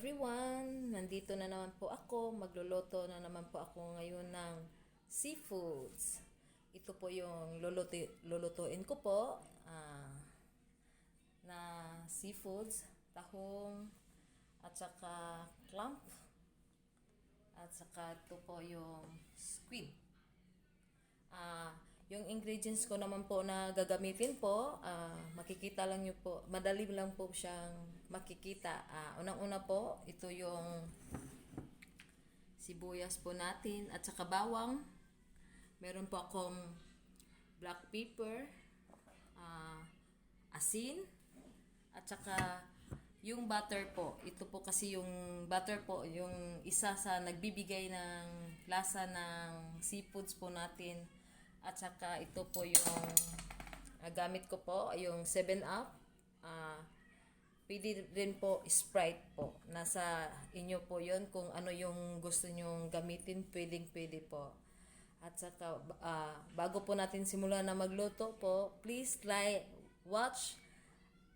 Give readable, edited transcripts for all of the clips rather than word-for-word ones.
everyone! Nandito na naman po ako. Magluluto na naman po ako ngayon ng seafoods. Ito po yung lulutuin ko po na seafoods, tahong, at saka clam, at saka ito po yung squid. Yung ingredients ko naman po na gagamitin po, makikita lang nyo po, madali lang po siyang makikita. Unang-una po, ito yung sibuyas po natin at saka bawang. Meron po akong black pepper, asin, at saka yung butter po. Ito po kasi yung butter po, yung isa sa nagbibigay ng lasa ng seafoods po natin. At saka ito po yung gamit ko po, yung 7-Up. Pwede rin po Sprite po. Nasa inyo po yon kung ano yung gusto nyong gamitin, pwede po. At saka bago po natin simulan na magluto po, please like, watch,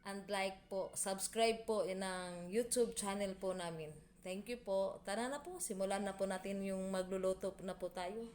and like po, subscribe po ng YouTube channel po namin. Thank you po. Tara na po, simulan na po natin yung magluluto na po tayo.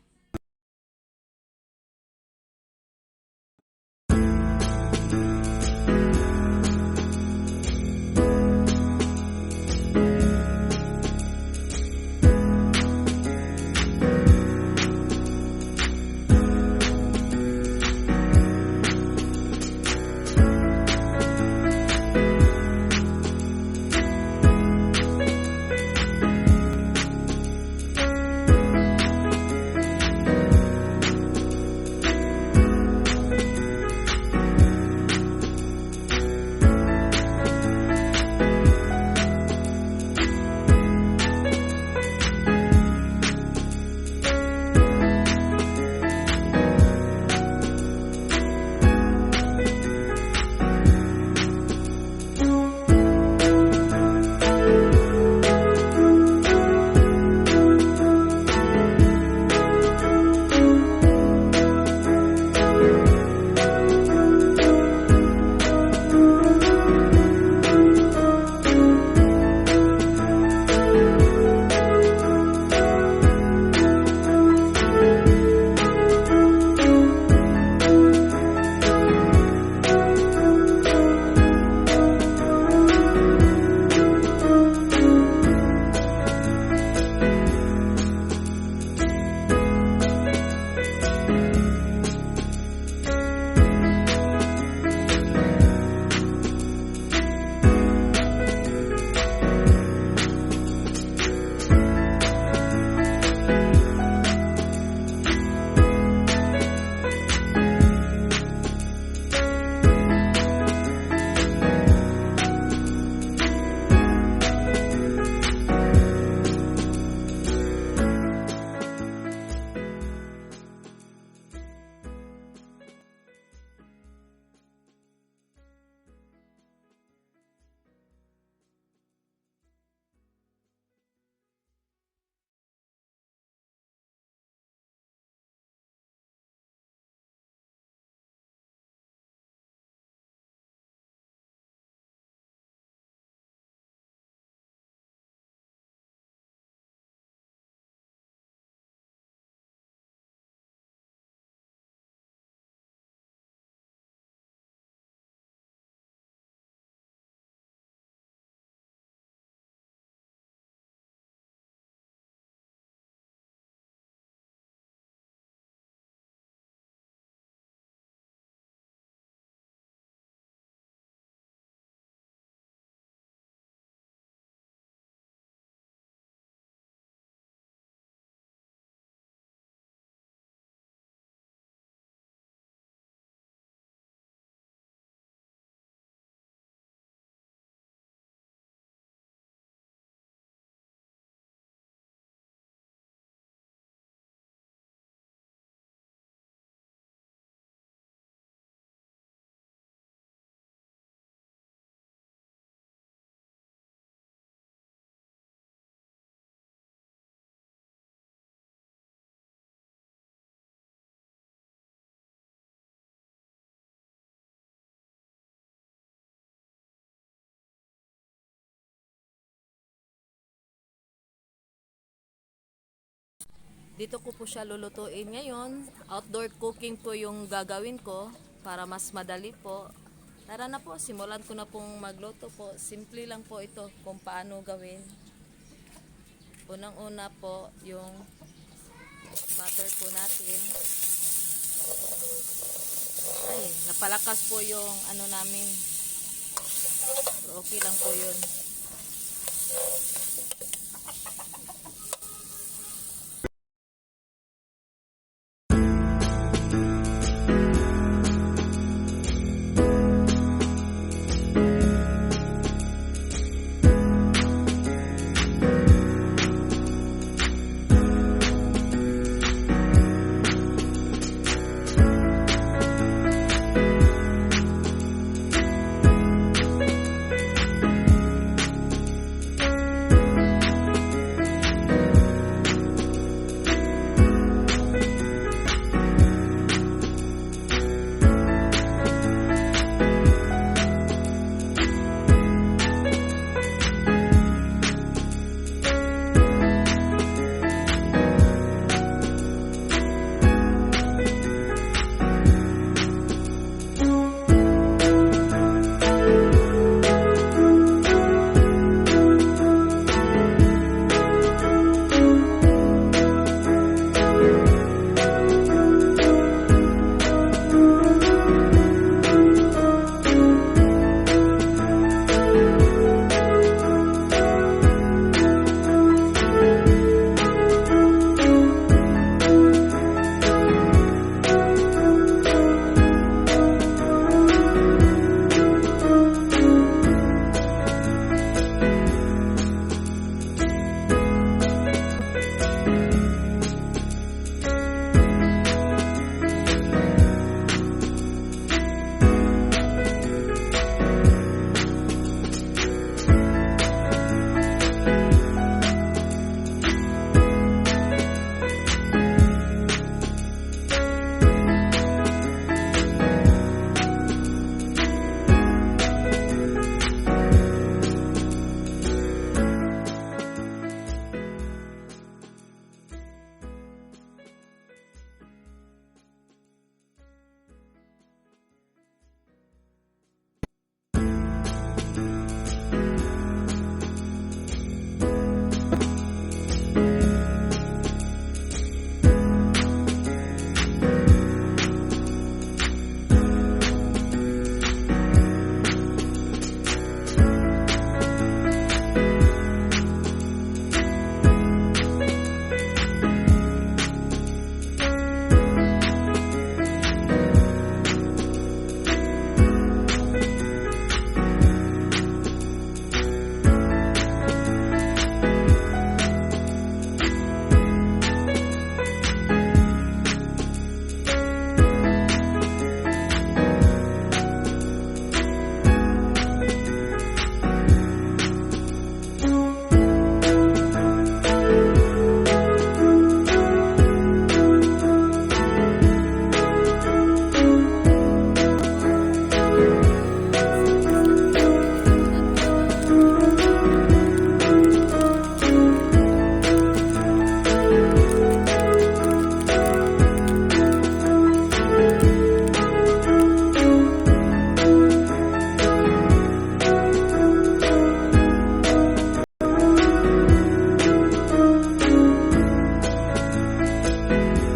dito ko po siya lulutuin ngayon. Outdoor cooking po yung gagawin ko para mas madali po. Tara na po, simulan ko na pong magluto po. Simple lang po ito kung paano gawin. Unang-una po yung butter po natin. Ay, napalakas po yung ano namin. Okay lang po yun.